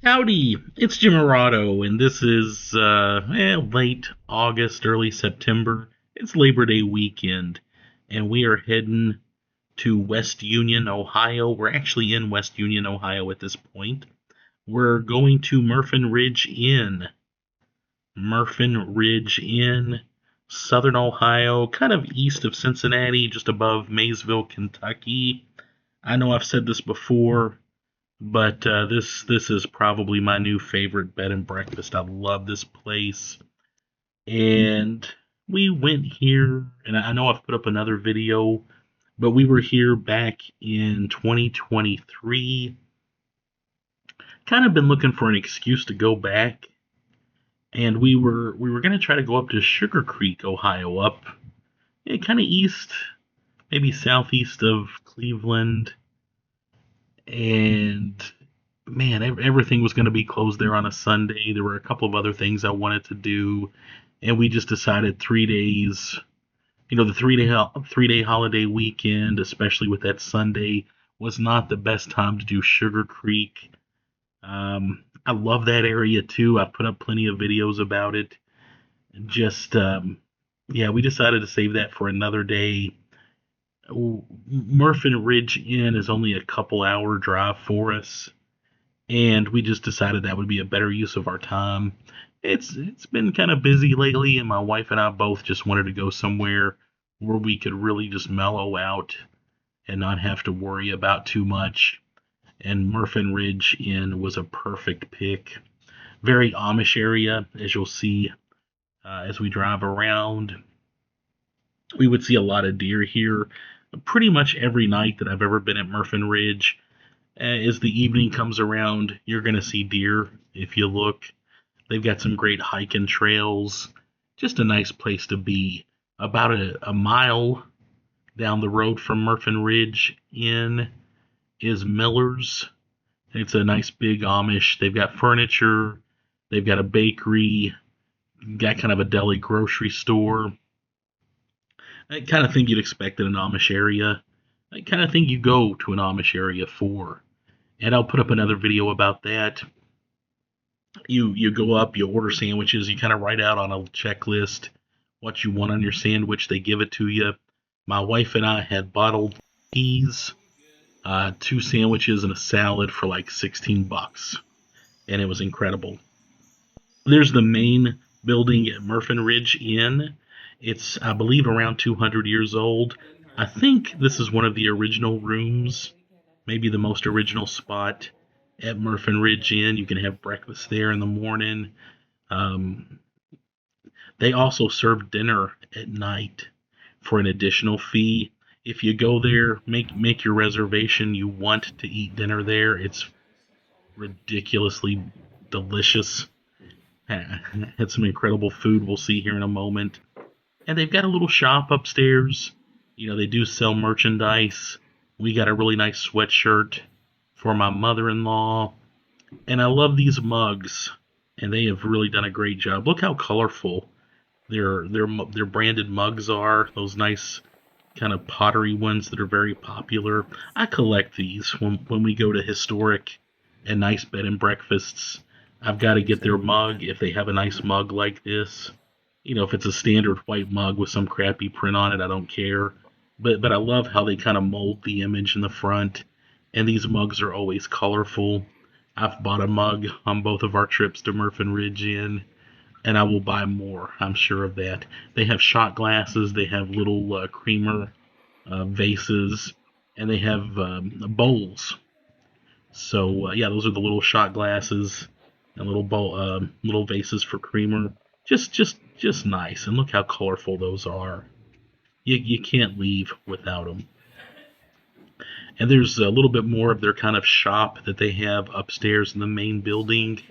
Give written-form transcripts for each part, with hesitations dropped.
Howdy, it's Jim Arado, and this is late August, early September. It's Labor Day weekend, and we are heading to West Union, Ohio. We're actually in West Union, Ohio at this point. We're going to Murphin Ridge Inn. Murphin Ridge Inn, Southern Ohio, kind of east of Cincinnati, just above Maysville, Kentucky. I know I've said this before, but this is probably my new favorite bed and breakfast. I love this place, and we went here, and I know I've put up another video, but we were here back in 2023. Kind of been looking for an excuse to go back, and we were gonna try to go up to Sugar Creek, Ohio, up kind of east, maybe southeast of Cleveland, and man, everything was going to be closed there on a Sunday. There were a couple of other things I wanted to do, and we just decided 3 days. The 3-day holiday weekend, especially with that Sunday, was not the best time to do Sugar Creek. I love that area too. I've put up plenty of videos about it. Just yeah, we decided to save that for another day. Murphin Ridge Inn is only a couple hour drive for us, and we just decided that would be a better use of our time. It's been kind of busy lately, and my wife and I both just wanted to go somewhere where we could really just mellow out and not have to worry about too much. And Murphin Ridge Inn was a perfect pick. Very Amish area, as you'll see as we drive around. We would see a lot of deer here pretty much every night that I've ever been at Murphin Ridge. As the evening comes around, you're going to see deer if you look. They've got some great hiking trails. Just a nice place to be. About a mile down the road from Murphin Ridge Inn is Miller's. It's a nice big Amish. They've got furniture. They've got a bakery. Got kind of a deli grocery store. That kind of thing you'd expect in an Amish area. That kind of thing you go to an Amish area for. And I'll put up another video about that. You go up, you order sandwiches, you kind of write out on a checklist what you want on your sandwich. They give it to you. My wife and I had bottled peas, 2 sandwiches, and a salad for like $16, and it was incredible. There's the main building at Murphin Ridge Inn. It's, I believe, around 200 years old. I think this is one of the original rooms, maybe the most original spot at Murphin Ridge Inn. You can have breakfast there in the morning. Um, they also serve dinner at night for an additional fee. If you go there, make your reservation. You want to eat dinner there. It's ridiculously delicious. Had some incredible food we'll see here in a moment. And they've got a little shop upstairs. They do sell merchandise. We got a really nice sweatshirt for my mother-in-law. And I love these mugs. And they have really done a great job. Look how colorful their branded mugs are. Those nice kind of pottery ones that are very popular. I collect these when we go to historic and nice bed and breakfasts. I've got to get their mug if they have a nice mug like this. If it's a standard white mug with some crappy print on it, I don't care. But I love how they kind of mold the image in the front. And these mugs are always colorful. I've bought a mug on both of our trips to Murphin Ridge Inn, and I will buy more. I'm sure of that. They have shot glasses. They have little creamer vases, and they have bowls. So yeah, those are the little shot glasses and little vases for creamer. Just nice. And look how colorful those are. You can't leave without them. And there's a little bit more of their kind of shop that they have upstairs in the main building.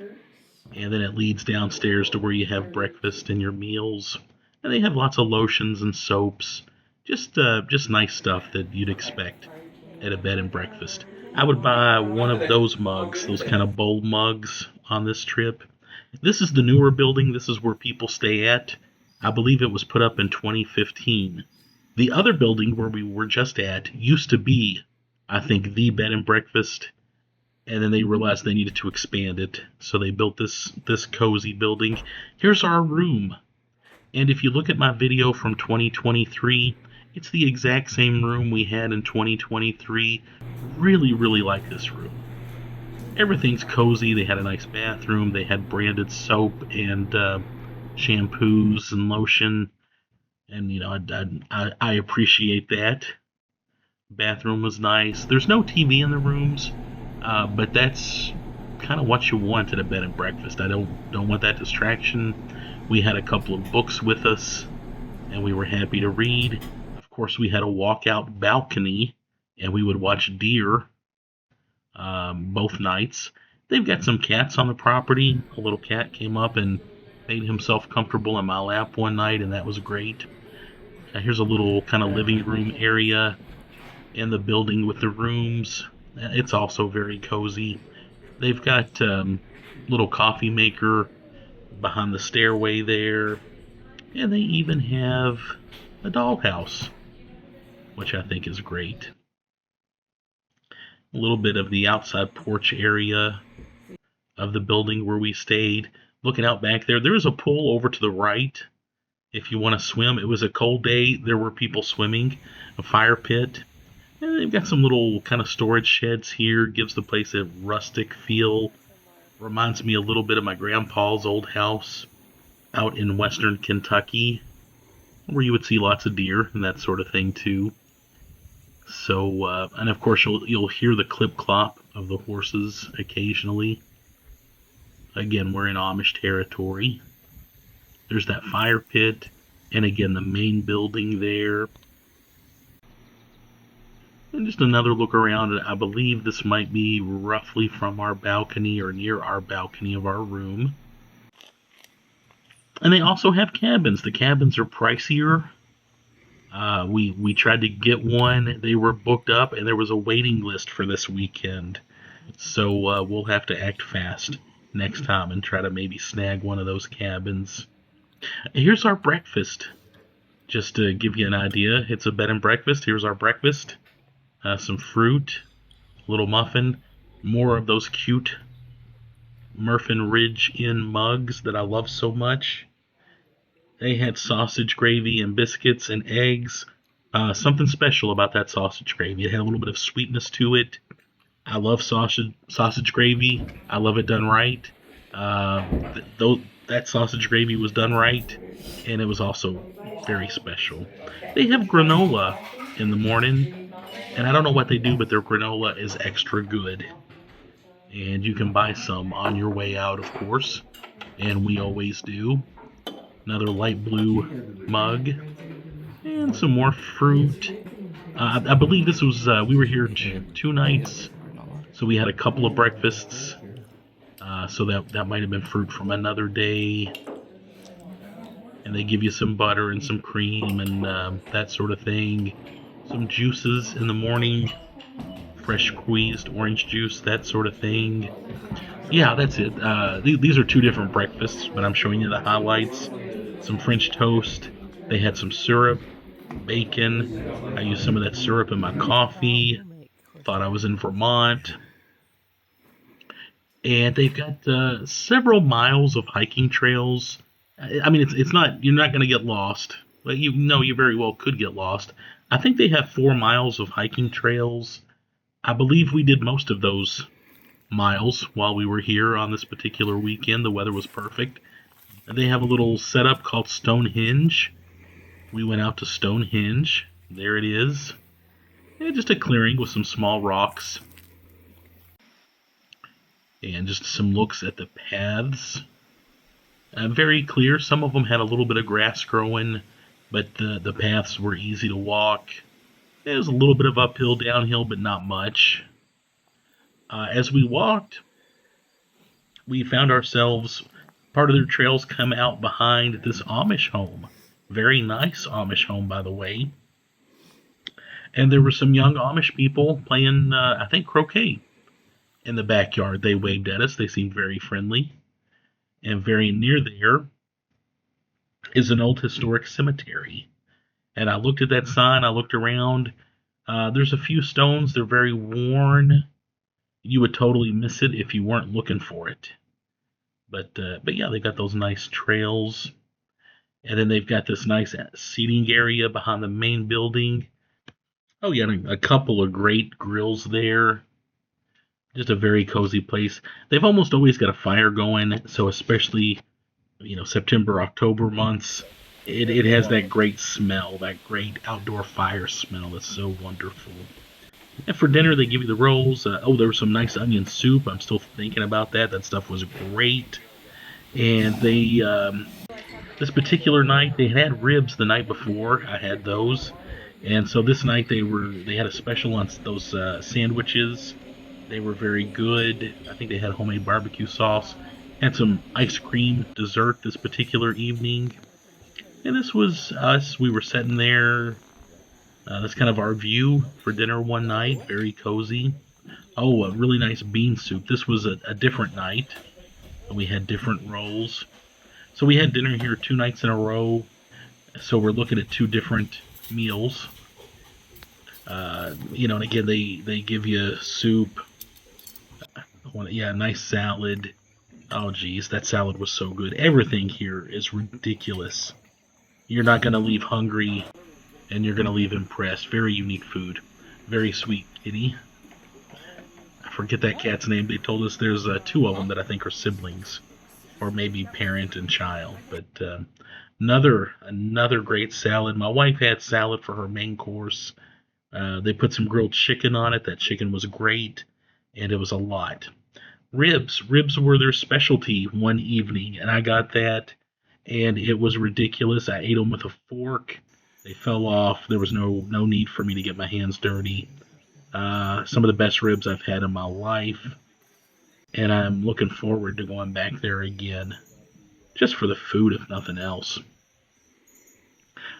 And then it leads downstairs to where you have breakfast and your meals. And they have lots of lotions and soaps. Just nice stuff that you'd expect at a bed and breakfast. I would buy one of those mugs, those kind of bowl mugs, on this trip. This is the newer building. This is where people stay at. I believe it was put up in 2015. The other building where we were just at used to be, I think, the bed and breakfast and then they realized they needed to expand it, so they built this cozy building. Here's our room, and if you look at my video from 2023, it's the exact same room we had in 2023. Really, really like this room. Everything's cozy. They had a nice bathroom. They had branded soap and shampoos and lotion, and I appreciate that. Bathroom was nice. There's no TV in the rooms, but that's kind of what you want at a bed and breakfast. I don't want that distraction. We had a couple of books with us, and we were happy to read. Of course, we had a walkout balcony, and we would watch deer both nights. They've got some cats on the property. A little cat came up and made himself comfortable in my lap one night, and that was great. Here's a little kind of living room area in the building with the rooms. It's also very cozy. They've got little coffee maker behind the stairway there, and they even have a dollhouse, which I think is great. A little bit of the outside porch area of the building where we stayed. Looking out back there, there is a pool over to the right if you want to swim. It was a cold day. There were people swimming. A fire pit. And they've got some little kind of storage sheds here. Gives the place a rustic feel. Reminds me a little bit of my grandpa's old house out in western Kentucky, where you would see lots of deer and that sort of thing too. So, and of course you'll hear the clip-clop of the horses occasionally. Again, we're in Amish territory. There's that fire pit, and again the main building there. And just another look around. I believe this might be roughly from our balcony or near our balcony of our room. And they also have cabins. The cabins are pricier. We tried to get one. They were booked up, and there was a waiting list for this weekend. So we'll have to act fast next time and try to maybe snag one of those cabins. Here's our breakfast. Just to give you an idea, it's a bed and breakfast. Here's our breakfast. Some fruit, little muffin, more of those cute Murphin Ridge Inn mugs that I love so much. They had sausage gravy and biscuits and eggs. Something special about that sausage gravy. It had a little bit of sweetness to it. I love sausage gravy. I love it done right. That sausage gravy was done right, and it was also very special. They have granola in the morning. And I don't know what they do, but their granola is extra good. And you can buy some on your way out, of course. And we always do. Another light blue mug. And some more fruit. I believe this was, we were here 2 nights. So we had a couple of breakfasts. So that might have been fruit from another day. And they give you some butter and some cream and that sort of thing. Some juices in the morning, fresh squeezed orange juice, that sort of thing. Yeah, that's it. These are 2 different breakfasts, but I'm showing you the highlights. Some French toast. They had some syrup, bacon. I used some of that syrup in my coffee. Thought I was in Vermont. And they've got several miles of hiking trails. I mean, it's not, you're not going to get lost. But you very well could get lost. I think they have 4 miles of hiking trails. I believe we did most of those miles while we were here on this particular weekend. The weather was perfect. They have a little setup called Stonehenge. We went out to Stonehenge. There it is. And just a clearing with some small rocks. And just some looks at the paths. Very clear. Some of them had a little bit of grass growing, but the paths were easy to walk. It was a little bit of uphill, downhill, but not much. As we walked, we found ourselves, part of their trails come out behind this Amish home. Very nice Amish home, by the way. And there were some young Amish people playing, I think, croquet in the backyard. They waved at us. They seemed very friendly. And very near there is an old historic cemetery. And I looked at that sign. I looked around. There's a few stones. They're very worn. You would totally miss it if you weren't looking for it. But yeah, they got those nice trails, and then they've got this nice seating area behind the main building. Oh yeah, and a couple of great grills there. Just a very cozy place. They've almost always got a fire going, so especially September, October months, it has that great smell, that great outdoor fire smell. That's so wonderful. And for dinner, they give you the rolls. There was some nice onion soup. I'm still thinking about that. That stuff was great. And this particular night, they had ribs the night before. I had those, and so this night they had a special on those sandwiches. They were very good. I think they had homemade barbecue sauce. Had some ice cream dessert this particular evening. And this was us. We were sitting there. That's kind of our view for dinner one night. Very cozy. Oh, a really nice bean soup. This was a different night. We had different rolls. So we had dinner here 2 nights in a row. So we're looking at two different meals. And again, they give you soup. Yeah, nice salad. Oh, geez, that salad was so good. Everything here is ridiculous. You're not going to leave hungry, and you're going to leave impressed. Very unique food. Very sweet kitty. I forget that cat's name. They told us there's two of them that I think are siblings, or maybe parent and child. But another great salad. My wife had salad for her main course. They put some grilled chicken on it. That chicken was great, and it was a lot. Ribs were their specialty one evening, and I got that, and it was ridiculous. I ate them with a fork. They fell off. There was no need for me to get my hands dirty. Some of the best ribs I've had in my life, and I'm looking forward to going back there again, just for the food, if nothing else.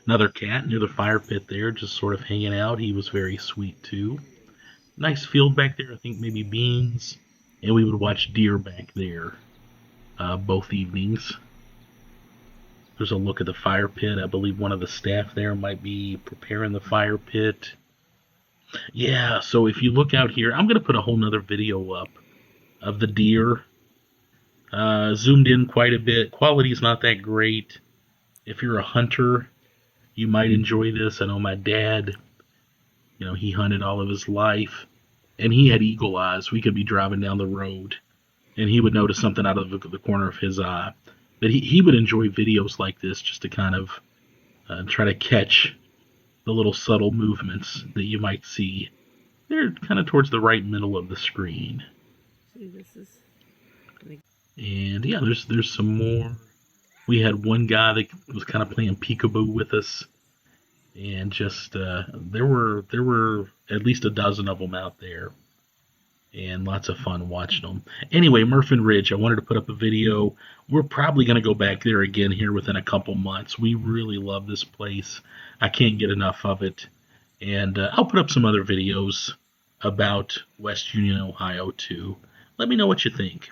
Another cat near the fire pit there, just sort of hanging out. He was very sweet too. Nice field back there. I think maybe beans, and we would watch deer back there both evenings. There's a look at the fire pit. I believe one of the staff there might be preparing the fire pit. Yeah, so if you look out here, I'm going to put a whole nother video up of the deer. Zoomed in quite a bit. Quality's not that great. If you're a hunter, you might enjoy this. I know my dad, he hunted all of his life, and he had eagle eyes. We could be driving down the road, and he would notice something out of the corner of his eye. But he would enjoy videos like this just to kind of try to catch the little subtle movements that you might see. They're kind of towards the right middle of the screen. See, this is. And yeah, there's some more. We had one guy that was kind of playing peekaboo with us, and just there were at least a dozen of them out there, and lots of fun watching them. Anyway, Murphin Ridge, I wanted to put up a video. We're probably going to go back there again here within a couple months. We really love this place. I can't get enough of it. And I'll put up some other videos about West Union, Ohio, too. Let me know what you think.